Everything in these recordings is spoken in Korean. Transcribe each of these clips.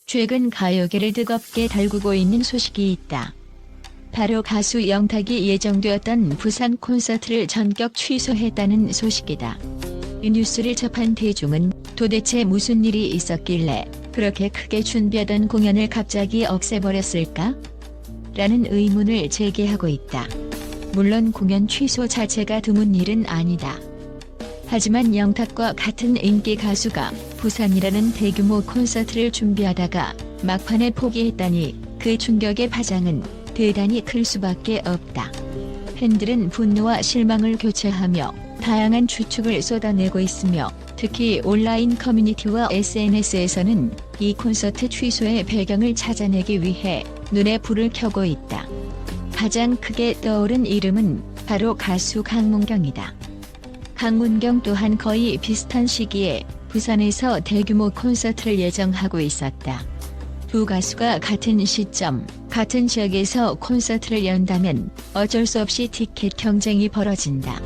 최근 가요계를 뜨겁게 달구고 있는 소식이 있다. 바로 가수 영탁이 예정되었던 부산 콘서트를 전격 취소했다는 소식이다. 이 뉴스를 접한 대중은 도대체 무슨 일이 있었길래 그렇게 크게 준비하던 공연을 갑자기 없애버렸을까? 라는 의문을 제기하고 있다. 물론 공연 취소 자체가 드문 일은 아니다. 하지만 영탁과 같은 인기 가수가 부산이라는 대규모 콘서트를 준비하다가 막판에 포기했다니 그 충격의 파장은 대단히 클 수밖에 없다. 팬들은 분노와 실망을 교차하며 다양한 추측을 쏟아내고 있으며 특히 온라인 커뮤니티와 SNS에서는 이 콘서트 취소의 배경을 찾아내기 위해 눈에 불을 켜고 있다. 가장 크게 떠오른 이름은 바로 가수 강문경이다. 강문경 또한 거의 비슷한 시기에 부산에서 대규모 콘서트를 예정하고 있었다. 두 가수가 같은 시점, 같은 지역에서 콘서트를 연다면 어쩔 수 없이 티켓 경쟁이 벌어진다.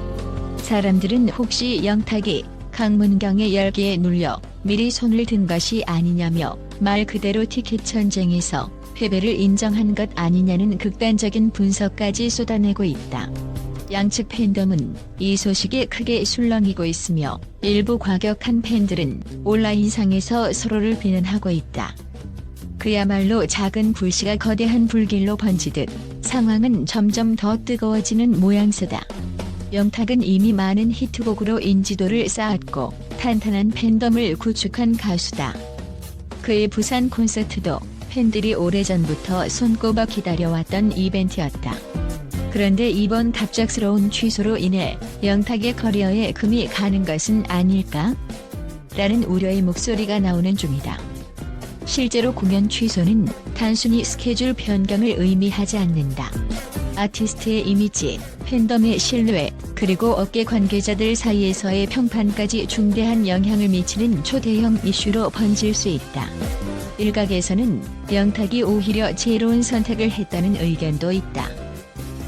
사람들은 혹시 영탁이 강문경의 열기에 눌려 미리 손을 든 것이 아니냐며 말 그대로 티켓 전쟁에서 패배를 인정한 것 아니냐는 극단적인 분석까지 쏟아내고 있다. 양측 팬덤은 이 소식에 크게 술렁이고 있으며 일부 과격한 팬들은 온라인상에서 서로를 비난하고 있다. 그야말로 작은 불씨가 거대한 불길로 번지듯 상황은 점점 더 뜨거워지는 모양새다. 영탁은 이미 많은 히트곡으로 인지도를 쌓았고 탄탄한 팬덤을 구축한 가수다. 그의 부산 콘서트도 팬들이 오래전부터 손꼽아 기다려왔던 이벤트였다. 그런데 이번 갑작스러운 취소로 인해 영탁의 커리어에 금이 가는 것은 아닐까? 라는 우려의 목소리가 나오는 중이다. 실제로 공연 취소는 단순히 스케줄 변경을 의미하지 않는다. 아티스트의 이미지, 팬덤의 신뢰, 그리고 업계 관계자들 사이에서의 평판까지 중대한 영향을 미치는 초대형 이슈로 번질 수 있다. 일각에서는 영탁이 오히려 지혜로운 선택을 했다는 의견도 있다.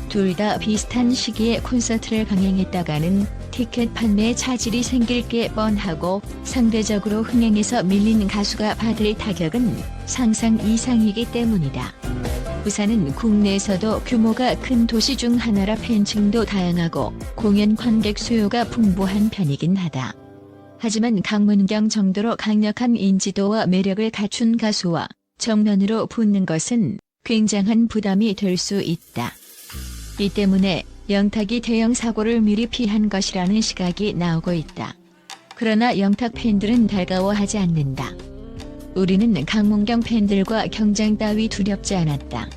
둘 다 비슷한 시기에 콘서트를 강행했다가는 티켓 판매에 차질이 생길 게 뻔하고 상대적으로 흥행에서 밀린 가수가 받을 타격은 상상 이상이기 때문이다. 부산은 국내에서도 규모가 큰 도시 중 하나라 팬층도 다양하고 공연 관객 수요가 풍부한 편이긴 하다. 하지만 강문경 정도로 강력한 인지도와 매력을 갖춘 가수와 정면으로 붙는 것은 굉장한 부담이 될 수 있다. 이 때문에 영탁이 대형 사고를 미리 피한 것이라는 시각이 나오고 있다. 그러나 영탁 팬들은 달가워하지 않는다. 우리는 강문경 팬들과 경쟁 따위 두렵지 않았다.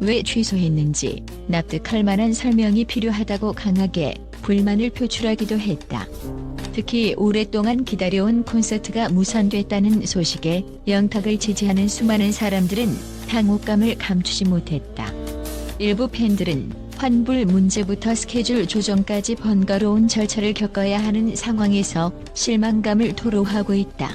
왜 취소했는지 납득할 만한 설명이 필요하다고 강하게 불만을 표출하기도 했다. 특히 오랫동안 기다려온 콘서트가 무산됐다는 소식에 영탁을 지지하는 수많은 사람들은 당혹감을 감추지 못했다. 일부 팬들은 환불 문제부터 스케줄 조정까지 번거로운 절차를 겪어야 하는 상황에서 실망감을 토로하고 있다.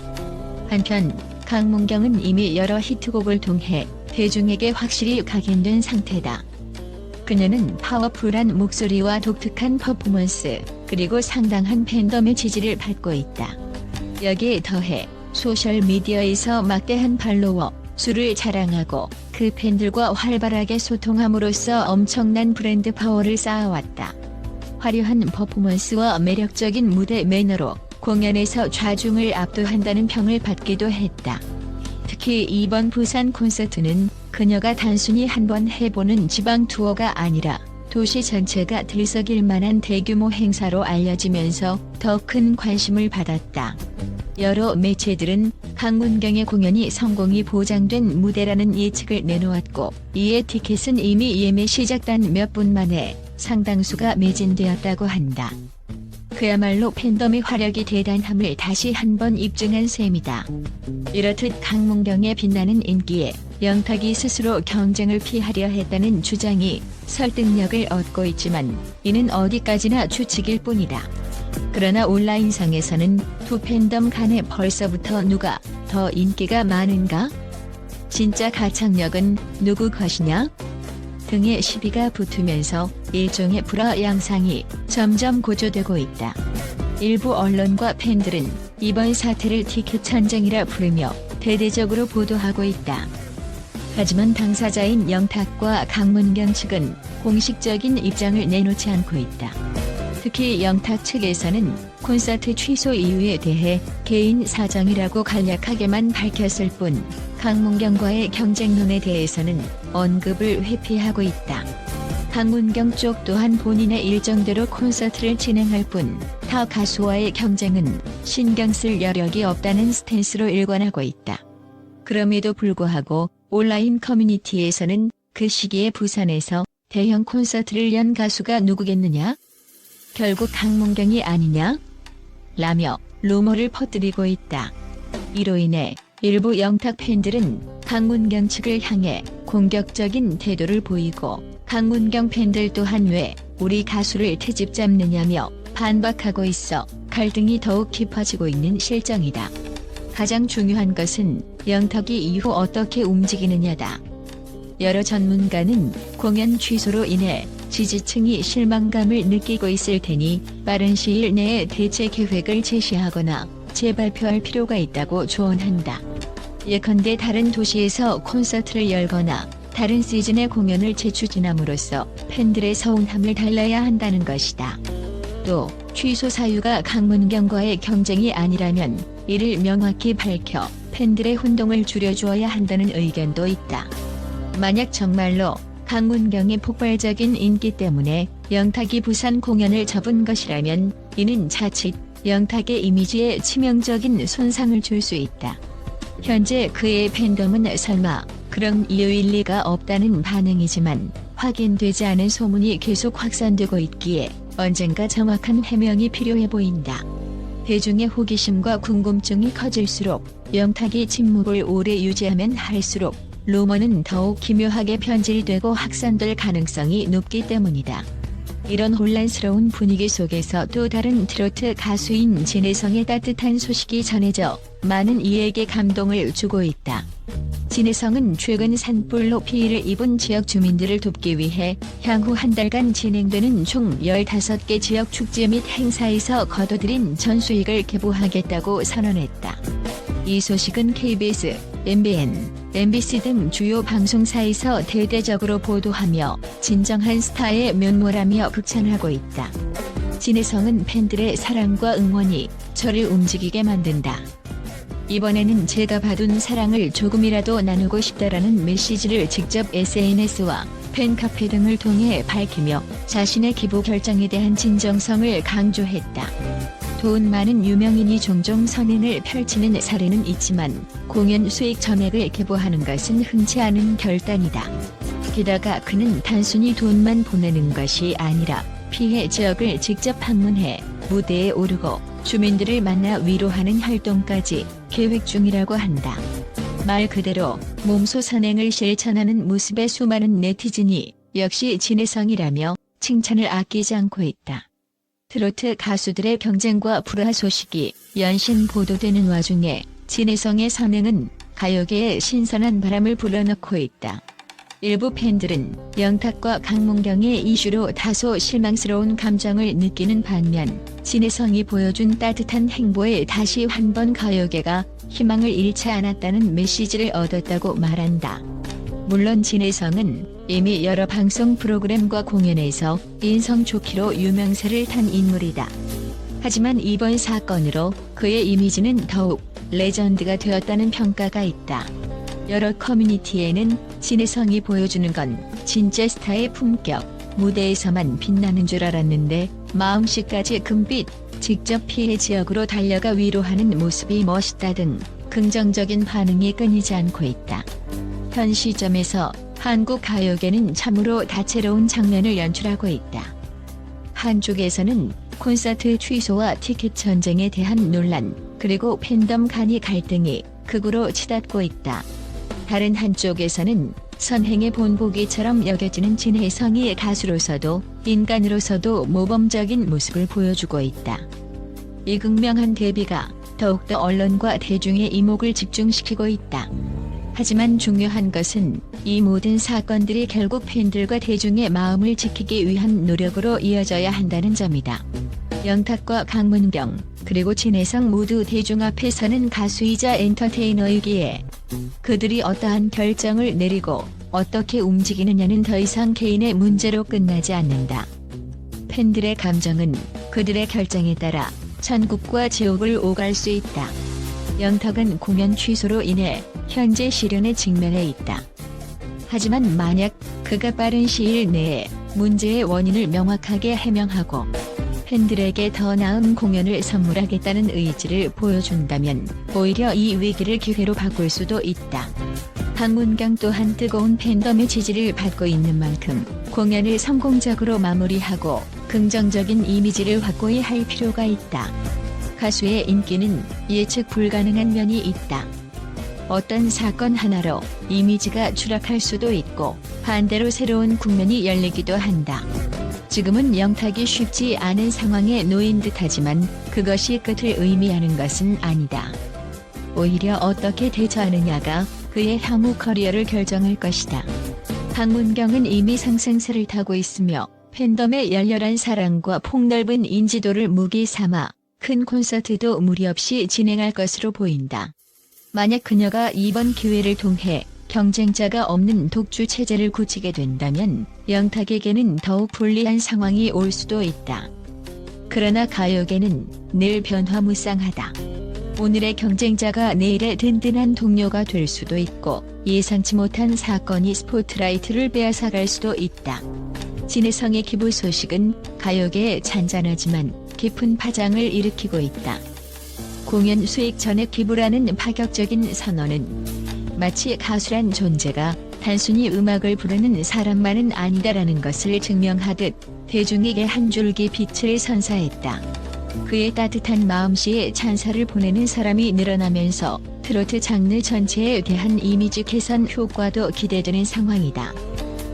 한편 강문경은 이미 여러 히트곡을 통해 대중에게 확실히 각인된 상태다. 그녀는 파워풀한 목소리와 독특한 퍼포먼스, 그리고 상당한 팬덤의 지지를 받고 있다. 여기에 더해 소셜미디어에서 막대한 팔로워 수를 자랑하고 그 팬들과 활발하게 소통함으로써 엄청난 브랜드 파워를 쌓아왔다. 화려한 퍼포먼스와 매력적인 무대 매너로 공연에서 좌중을 압도한다는 평을 받기도 했다. 특히 이번 부산 콘서트는 그녀가 단순히 한번 해보는 지방 투어가 아니라 도시 전체가 들썩일 만한 대규모 행사로 알려지면서 더 큰 관심을 받았다. 여러 매체들은 강문경의 공연이 성공이 보장된 무대라는 예측을 내놓았고 이에 티켓은 이미 예매 시작단 몇 분 만에 상당수가 매진되었다고 한다. 그야말로 팬덤의 화력이 대단함을 다시 한번 입증한 셈이다. 이렇듯 강문경의 빛나는 인기에 영탁이 스스로 경쟁을 피하려 했다는 주장이 설득력을 얻고 있지만 이는 어디까지나 추측일 뿐이다. 그러나 온라인상에서는 두 팬덤 간에 벌써부터 누가 더 인기가 많은가? 진짜 가창력은 누구 것이냐? 등의 시비가 붙으면서 일종의 불화 양상이 점점 고조되고 있다. 일부 언론과 팬들은 이번 사태를 티켓 전쟁이라 부르며 대대적으로 보도하고 있다. 하지만 당사자인 영탁과 강문경 측은 공식적인 입장을 내놓지 않고 있다. 특히 영탁 측에서는 콘서트 취소 이유에 대해 개인 사정이라고 간략하게만 밝혔을 뿐 강문경과의 경쟁론에 대해서는 언급을 회피하고 있다. 강문경 쪽 또한 본인의 일정대로 콘서트를 진행할 뿐 타 가수와의 경쟁은 신경 쓸 여력이 없다는 스탠스로 일관하고 있다. 그럼에도 불구하고 온라인 커뮤니티에서는 그 시기에 부산에서 대형 콘서트를 연 가수가 누구겠느냐? 결국 강문경이 아니냐? 라며 루머를 퍼뜨리고 있다. 이로 인해 일부 영탁 팬들은 강문경 측을 향해 공격적인 태도를 보이고 강문경 팬들 또한 왜 우리 가수를 트집 잡느냐며 반박하고 있어 갈등이 더욱 깊어지고 있는 실정이다. 가장 중요한 것은 영탁이 이후 어떻게 움직이느냐다. 여러 전문가는 공연 취소로 인해 지지층이 실망감을 느끼고 있을 테니 빠른 시일 내에 대체 계획을 제시하거나 재발표할 필요가 있다고 조언한다. 예컨대 다른 도시에서 콘서트를 열거나 다른 시즌의 공연을 재추진함으로써 팬들의 서운함을 달래야 한다는 것이다. 또 취소 사유가 강문경과의 경쟁이 아니라면 이를 명확히 밝혀 팬들의 혼동을 줄여주어야 한다는 의견도 있다. 만약 정말로 강문경의 폭발적인 인기 때문에 영탁이 부산 공연을 접은 것이라면 이는 자칫 영탁의 이미지에 치명적인 손상을 줄 수 있다. 현재 그의 팬덤은 설마 그런 이유일 리가 없다는 반응이지만 확인되지 않은 소문이 계속 확산되고 있기에 언젠가 정확한 해명이 필요해 보인다. 대중의 호기심과 궁금증이 커질수록 영탁이 침묵을 오래 유지하면 할수록 루머는 더욱 기묘하게 편질되고 확산될 가능성이 높기 때문이다. 이런 혼란스러운 분위기 속에서 또 다른 트로트 가수인 진혜성의 따뜻한 소식이 전해져 많은 이에게 감동을 주고 있다. 진혜성은 최근 산불로 피해를 입은 지역 주민들을 돕기 위해 향후 한 달간 진행되는 총 15개 지역 축제 및 행사에서 거둬들인 전수익을 기부하겠다고 선언했다. 이 소식은 KBS, MBN, MBC 등 주요 방송사에서 대대적으로 보도하며 진정한 스타의 면모라며 극찬하고 있다. 진혜성은 팬들의 사랑과 응원이 저를 움직이게 만든다. 이번에는 제가 받은 사랑을 조금이라도 나누고 싶다라는 메시지를 직접 SNS와 팬카페 등을 통해 밝히며 자신의 기부 결정에 대한 진정성을 강조했다. 돈 많은 유명인이 종종 선행을 펼치는 사례는 있지만 공연 수익 전액을 기부하는 것은 흔치 않은 결단이다. 게다가 그는 단순히 돈만 보내는 것이 아니라 피해 지역을 직접 방문해 무대에 오르고 주민들을 만나 위로하는 활동까지 계획 중이라고 한다. 말 그대로 몸소 선행을 실천하는 모습에 수많은 네티즌이 역시 진혜성이라며 칭찬을 아끼지 않고 있다. 트로트 가수들의 경쟁과 불화 소식이 연신 보도되는 와중에 진혜성의 선행은 가요계에 신선한 바람을 불어넣고 있다. 일부 팬들은 영탁과 강문경의 이슈로 다소 실망스러운 감정을 느끼는 반면 진혜성이 보여준 따뜻한 행보에 다시 한 번 가요계가 희망을 잃지 않았다는 메시지를 얻었다고 말한다. 물론 진혜성은 이미 여러 방송 프로그램과 공연에서 인성 좋기로 유명세를 탄 인물이다. 하지만 이번 사건으로 그의 이미지는 더욱 레전드가 되었다는 평가가 있다. 여러 커뮤니티에는 진혜성이 보여주는 건 진짜 스타의 품격, 무대에서만 빛나는 줄 알았는데 마음씨까지 금빛, 직접 피해 지역으로 달려가 위로하는 모습이 멋있다 등 긍정적인 반응이 끊이지 않고 있다. 현 시점에서 한국 가요계는 참으로 다채로운 장면을 연출하고 있다. 한쪽에서는 콘서트 취소와 티켓 전쟁에 대한 논란, 그리고 팬덤 간의 갈등이 극으로 치닫고 있다. 다른 한쪽에서는 선행의 본보기처럼 여겨지는 진혜성이 가수로서도 인간으로서도 모범적인 모습을 보여주고 있다. 이 극명한 대비가 더욱더 언론과 대중의 이목을 집중시키고 있다. 하지만 중요한 것은 이 모든 사건들이 결국 팬들과 대중의 마음을 지키기 위한 노력으로 이어져야 한다는 점이다. 영탁과 강문경, 그리고 진혜성 모두 대중 앞에 서는 가수이자 엔터테이너이기에 그들이 어떠한 결정을 내리고 어떻게 움직이느냐는 더 이상 개인의 문제로 끝나지 않는다. 팬들의 감정은 그들의 결정에 따라 천국과 지옥을 오갈 수 있다. 영탁은 공연 취소로 인해 현재 시련에 직면해 있다. 하지만 만약 그가 빠른 시일 내에 문제의 원인을 명확하게 해명하고 팬들에게 더 나은 공연을 선물하겠다는 의지를 보여준다면 오히려 이 위기를 기회로 바꿀 수도 있다. 강문경 또한 뜨거운 팬덤의 지지를 받고 있는 만큼 공연을 성공적으로 마무리하고 긍정적인 이미지를 확고히 할 필요가 있다. 가수의 인기는 예측 불가능한 면이 있다. 어떤 사건 하나로 이미지가 추락할 수도 있고 반대로 새로운 국면이 열리기도 한다. 지금은 영탁이 쉽지 않은 상황에 놓인 듯하지만 그것이 끝을 의미하는 것은 아니다. 오히려 어떻게 대처하느냐가 그의 향후 커리어를 결정할 것이다. 강문경은 이미 상승세를 타고 있으며 팬덤의 열렬한 사랑과 폭넓은 인지도를 무기 삼아 큰 콘서트도 무리 없이 진행할 것으로 보인다. 만약 그녀가 이번 기회를 통해 경쟁자가 없는 독주 체제를 굳히게 된다면 영탁에게는 더욱 불리한 상황이 올 수도 있다. 그러나 가요계는 늘 변화무쌍하다. 오늘의 경쟁자가 내일의 든든한 동료가 될 수도 있고 예상치 못한 사건이 스포트라이트를 빼앗아갈 수도 있다. 진혜성의 기부 소식은 가요계에 잔잔하지만 깊은 파장을 일으키고 있다. 공연 수익 전액 기부라는 파격적인 선언은 마치 가수란 존재가 단순히 음악을 부르는 사람만은 아니다라는 것을 증명하듯 대중에게 한 줄기 빛을 선사했다. 그의 따뜻한 마음씨에 찬사를 보내는 사람이 늘어나면서 트로트 장르 전체에 대한 이미지 개선 효과도 기대되는 상황이다.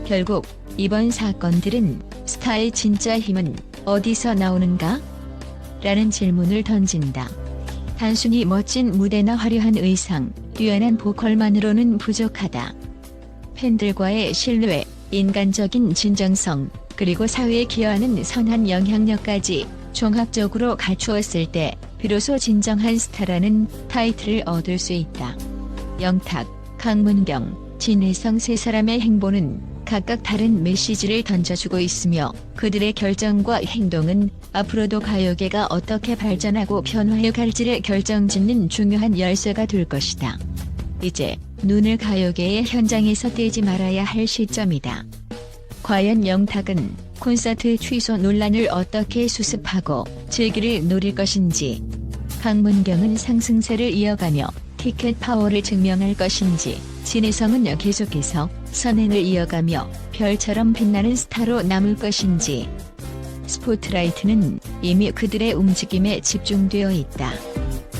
결국 이번 사건들은 스타의 진짜 힘은 어디서 나오는가? 라는 질문을 던진다. 단순히 멋진 무대나 화려한 의상, 뛰어난 보컬만으로는 부족하다. 팬들과의 신뢰, 인간적인 진정성, 그리고 사회에 기여하는 선한 영향력까지 종합적으로 갖추었을 때 비로소 진정한 스타라는 타이틀을 얻을 수 있다. 영탁, 강문경, 진혜성 세 사람의 행보는 각각 다른 메시지를 던져주고 있으며 그들의 결정과 행동은 앞으로도 가요계가 어떻게 발전하고 변화해 갈지를 결정짓는 중요한 열쇠가 될 것이다. 이제 눈을 가요계의 현장에서 떼지 말아야 할 시점이다. 과연 영탁은 콘서트 취소 논란을 어떻게 수습하고 즐기를 노릴 것인지, 강문경은 상승세를 이어가며 티켓 파워를 증명할 것인지, 진혜성은 계속해서 선행을 이어가며 별처럼 빛나는 스타로 남을 것인지. 스포트라이트는 이미 그들의 움직임에 집중되어 있다.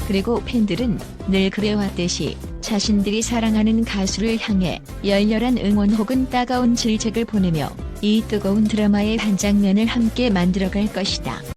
그리고 팬들은 늘 그래왔듯이 자신들이 사랑하는 가수를 향해 열렬한 응원 혹은 따가운 질책을 보내며 이 뜨거운 드라마의 한 장면을 함께 만들어갈 것이다.